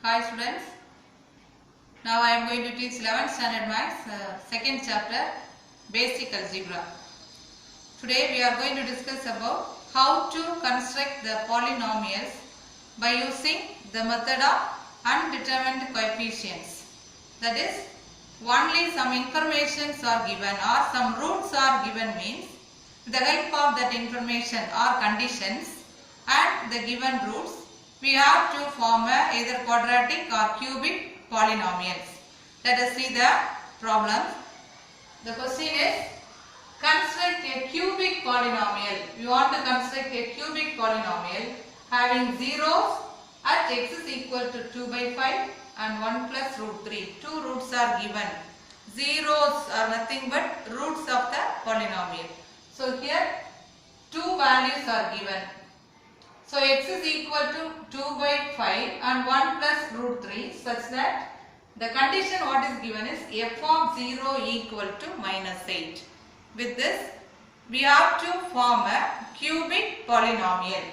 Hi students, now I am going to teach 11th standard maths, second chapter, basic algebra. Today we are going to discuss about how to construct the polynomials by using the method of undetermined coefficients. That is, only some informations are given or some roots are given means with the help of that information or conditions and the given roots we have to form either quadratic or cubic polynomials. Let us see the problem. The question is, construct a cubic polynomial. We want to construct a cubic polynomial having zeros at x is equal to 2 by 5 and 1 plus root 3. Two roots are given. Zeros are nothing but roots of the polynomial. So here two values are given. So x is equal to 2 by 5 and 1 plus root 3 such that the condition what is given is f of 0 equal to minus 8. With this we have to form a cubic polynomial.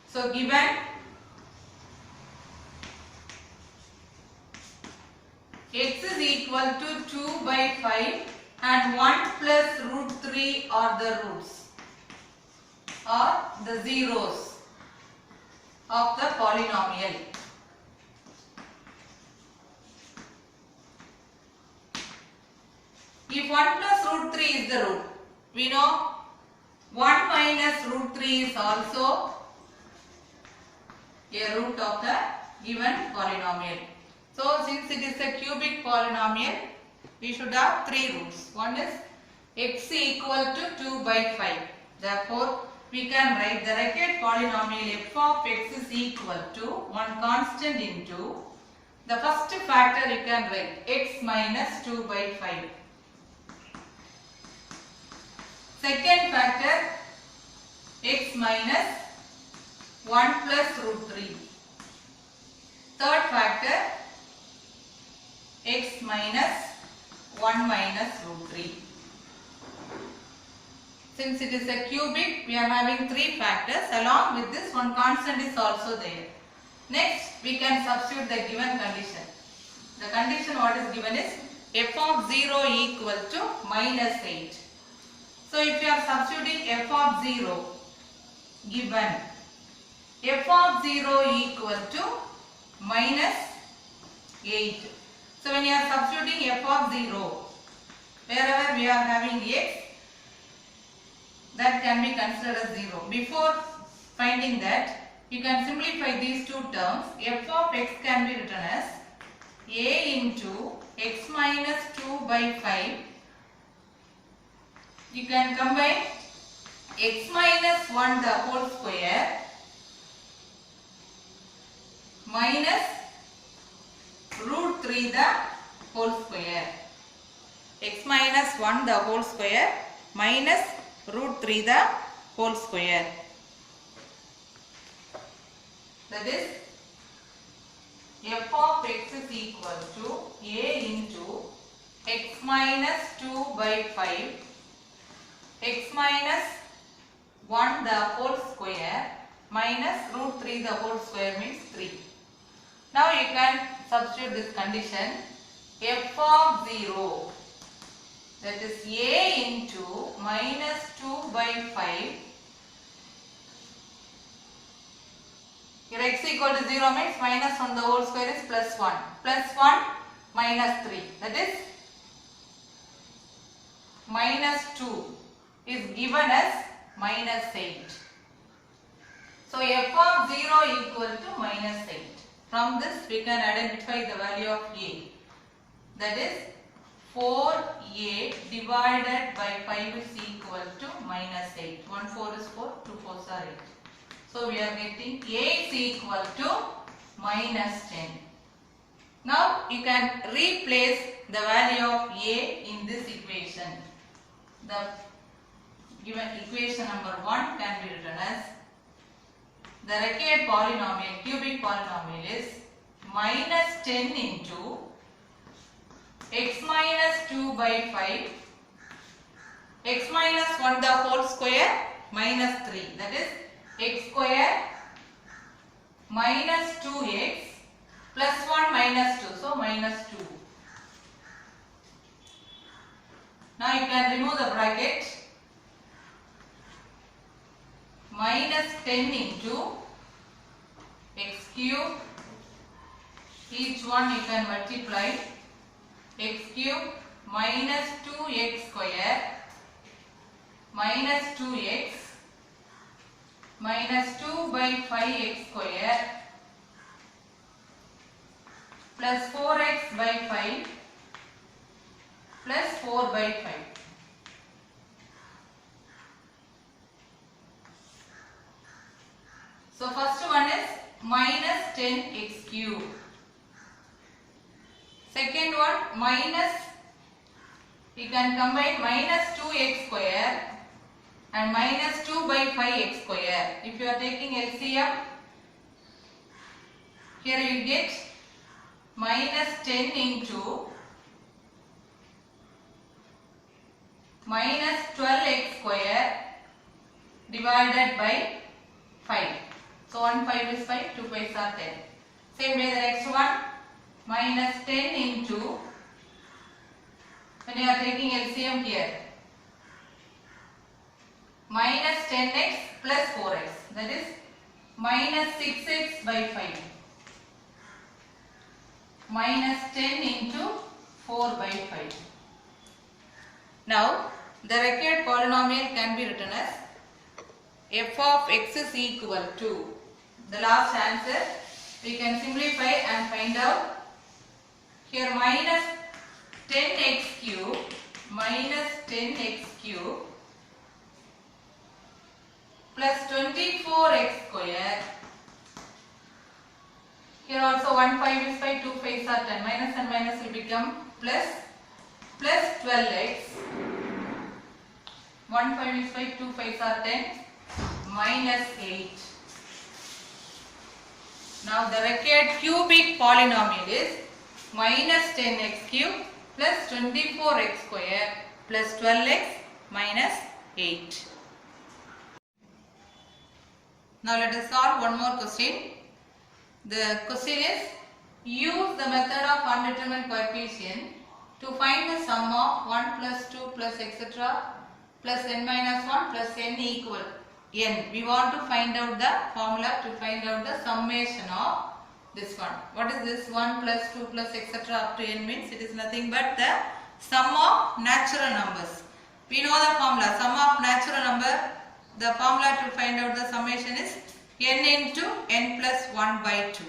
So given x is equal to 2 by 5 and 1 plus root 3 are the roots or the zeros of the polynomial. If 1 plus root 3 is the root, we know 1 minus root 3 is also a root of the given polynomial. So since it is a cubic polynomial, we should have three roots. One is x equal to 2 by 5. Therefore, we can write the Reckitt polynomial f of x is equal to one constant into the first factor you can write x minus 2 by 5. Second factor x minus 1 plus root 3. Third factor x minus 1 minus root 3. Since it is a cubic, we are having three factors. Along with this, one constant is also there. Next, we can substitute the given condition. The condition what is given is f of 0 equal to minus 8. So, if you are substituting f of 0 given f of 0 equal to minus 8. So, when you are substituting f of 0, wherever we are having x, that can be considered as 0. Before finding that, you can simplify these two terms. F of x can be written as a into x minus 2 by 5. You can combine x minus 1 the whole square minus root 3 the whole square. X minus 1 the whole square minus root 3 the whole square. That is f of x is equal to a into x minus 2 by 5 x minus 1 the whole square minus root 3 the whole square means 3. Now you can substitute this condition f of 0, that is a into minus 2 by 5. Here x equal to 0 means minus 1 the whole square is plus 1. Plus 1 minus 3, that is minus 2 is given as minus 8. So f of 0 equal to minus 8. From this we can identify the value of a. That is 4a divided by 5 is equal to minus 8. 1 4 is 4, 2 4s are 8. So we are getting a is equal to minus 10. Now you can replace the value of a in this equation. The given equation number 1 can be written as the Reckitt polynomial, cubic polynomial is minus 10 into x minus 2 by 5 x minus 1 the whole square minus 3, that is x square minus 2x plus 1 minus 2, so minus 2. Now you can remove the bracket. Minus 10 into x cube, each one you can multiply, x cube minus 2x square minus 2x minus 2 by 5x square plus 4x by 5 plus 4 by 5. So first one is minus 10x cube. Second one minus, we can combine minus 2x square and minus 2 by 5x square. If you are taking LCM, here you get minus 10 into minus 12x square divided by 5. So 1 5 is 5, 2 5s are 10. Same way the next one, minus 10 into, when you are taking LCM here, minus 10x plus 4x, that is minus 6x by 5, minus 10 into 4 by 5. Now the required polynomial can be written as f of x is equal to, the last answer we can simplify and find out. Here minus 10x cube plus 24x square. Here also 1 5 is 5, 2 5s are 10. Minus and minus will become plus 12x. 1 5 is 5, 2 5s are 10. Minus 8. Now the required cubic polynomial is minus 10x cube plus 24x square plus 12x minus 8. Now let us solve one more question. The question is, use the method of undetermined coefficient to find the sum of 1 plus 2 plus etc. plus n minus 1 plus n equal n. We want to find out the formula to find out the summation of this one. What is this? 1 plus 2 plus etc. up to n means it is nothing but the sum of natural numbers. We know the formula, sum of natural number. The formula to find out the summation is n into n plus 1 by 2.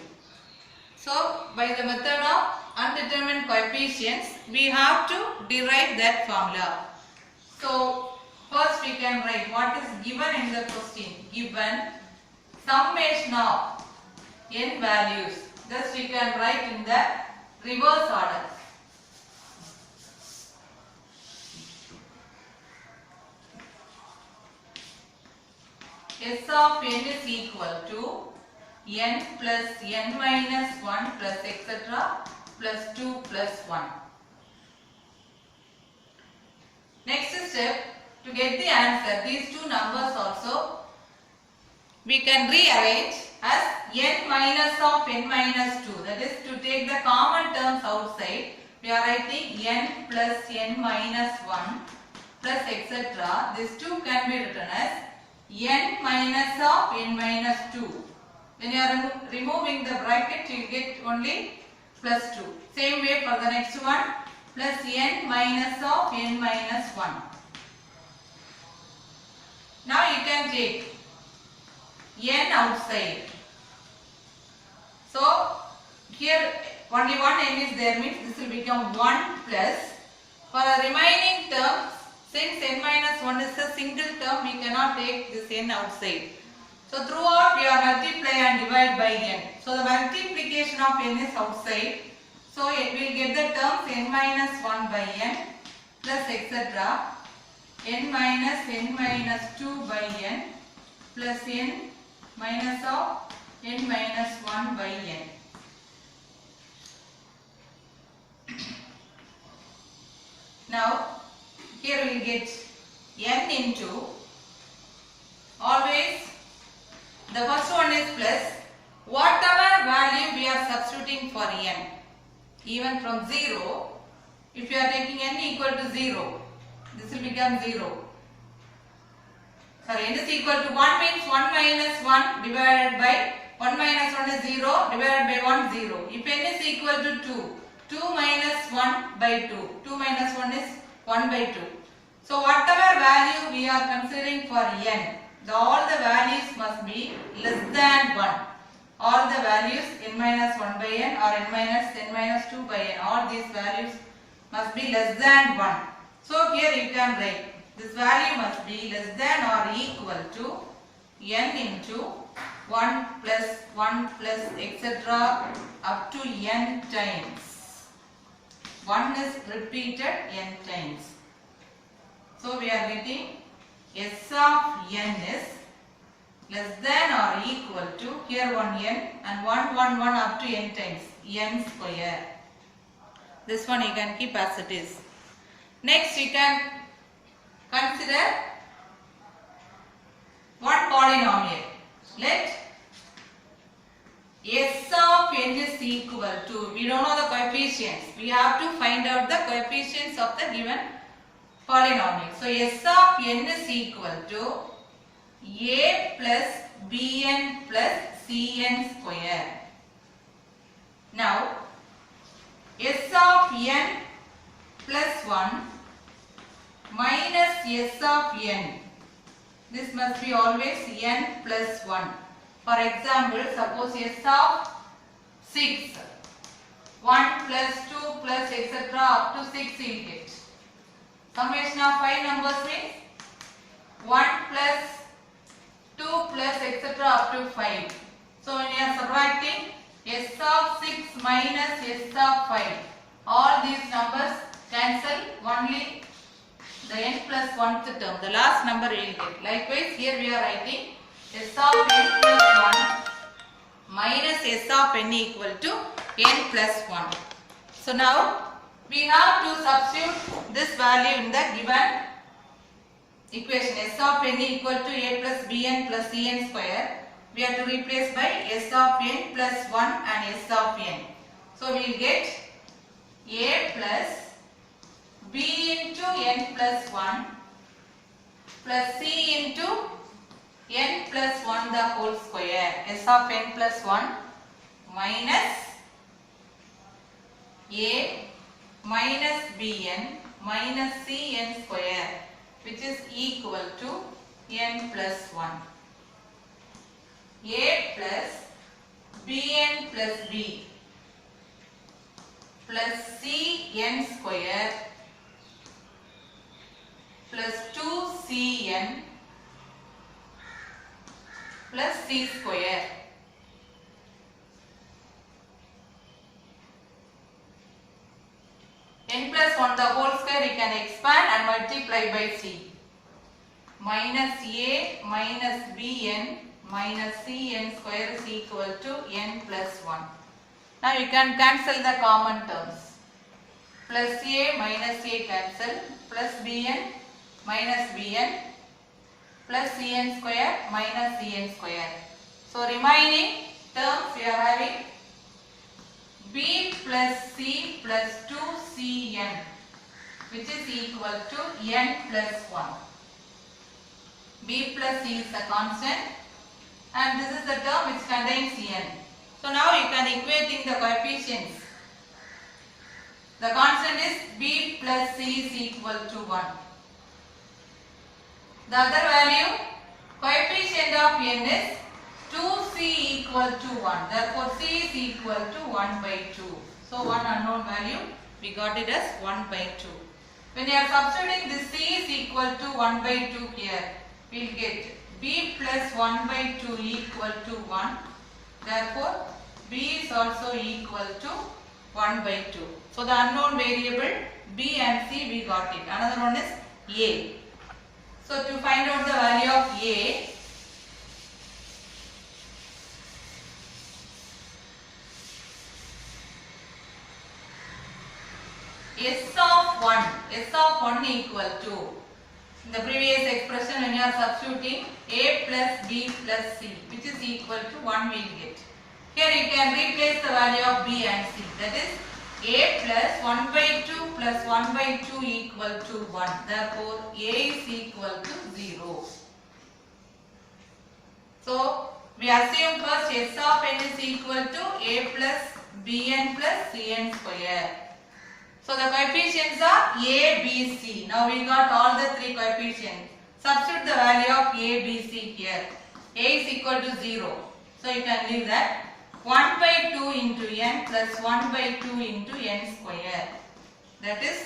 So by the method of undetermined coefficients, we have to derive that formula. So first we can write what is given in the question. Given summation of n values. Thus we can write in the reverse order. S of n is equal to n plus n minus 1 plus etc. plus 2 plus 1. Next step, to get the answer, these two numbers also we can rearrange as n minus of n minus 2. That is, to take the common terms outside, we are writing n plus n minus 1 plus etc. These two can be written as n minus of n minus 2. When you are removing the bracket, you get only plus 2. Same way for the next one, plus n minus of n minus 1. Now you can take n outside. So here only one n is there, means this will become 1 plus. For the remaining terms, since n minus 1 is a single term, we cannot take this n outside. So throughout we are multiply and divide by n. So the multiplication of n is outside. So it will get the terms n minus 1 by n plus etc. n minus 2 by n plus n minus of n minus 1 by n. Now here we will get n into, always the first one is plus, whatever value we are substituting for n. Even from 0, if you are taking n equal to 0, this will become 0. Sorry, n is equal to 1 means 1 minus 1 divided by 1 minus 1 is 0 divided by 1 0. If n is equal to 2, 2 minus 1 by 2. 2 minus 1 is 1 by 2. So whatever value we are considering for n, all the values must be less than 1. All the values n minus 1 by n or n minus 2 by n, all these values must be less than 1. So here you can write this value must be less than or equal to n into 1 plus etc. up to n times. 1 is repeated n times. So we are getting S of n is less than or equal to, here 1 n and 1 up to n times, n square. This one you can keep as it is. Next you can consider one polynomial. Let S of n is equal to, we don't know the coefficients, we have to find out the coefficients of the given polynomial. So S of n is equal to a plus bn plus cn square. Now S of n plus 1 minus S of n. This must be always n plus 1. For example, suppose S of 6. 1 plus 2 plus etc. up to 6 you will get. Summation of 5 numbers means 1 plus 2 plus etc. up to 5. So when you are subtracting S of 6 minus S of 5, all these numbers cancel, only the n plus 1th term, the last number you will get. Likewise here we are writing S of n plus 1 minus S of n equal to n plus 1. So now we have to substitute this value in the given equation. S of n equal to a plus bn plus cn square. We have to replace by S of n plus 1 and S of n. So we will get a plus b into n plus 1 plus c into n plus 1 the whole square. S of n plus 1 minus a minus bn minus cn square, which is equal to n plus 1. A plus bn plus b plus cn square plus 2cn plus c square. N plus 1 the whole square you can expand and multiply by c. Minus a minus bn minus cn square is equal to n plus 1. Now you can cancel the common terms. Plus a minus a cancel, plus bn minus bn plus cn square minus cn square. So remaining terms we are having b plus c plus 2cn, which is equal to n plus 1. B plus c is a constant and this is the term which contains n. So now you can equating the coefficients. The constant is b plus c is equal to 1. The other value, coefficient of n is 2c equal to 1. Therefore c is equal to 1 by 2. So one unknown value, we got it as 1 by 2. When you are substituting this c is equal to 1 by 2 here, we will get b plus 1 by 2 equal to 1. Therefore b is also equal to 1 by 2. So the unknown variable b and c we got it. Another one is a. So to find out the value of a, S of 1 equal to, in the previous expression when you are substituting a plus b plus c, which is equal to 1 we will get. Here you can replace the value of b and c. That is a plus 1 by 2 plus 1 by 2 equal to 1. Therefore, a is equal to 0. So, we assume first s of n is equal to a plus bn plus cn square. So, the coefficients are a, b, c. Now, we got all the three coefficients. Substitute the value of a, b, c here. A is equal to 0. So, you can leave that. 1 by 2 into n plus 1 by 2 into n square. That is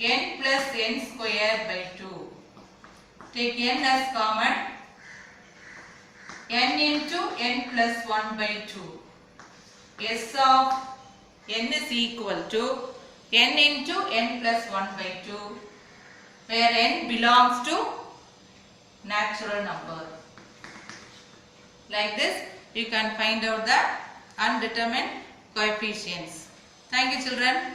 n plus n square by 2. Take n as common. N into n plus 1 by 2. S of n is equal to n into n plus 1 by 2, where n belongs to natural number. Like this, you can find out the undetermined coefficients. Thank you, children.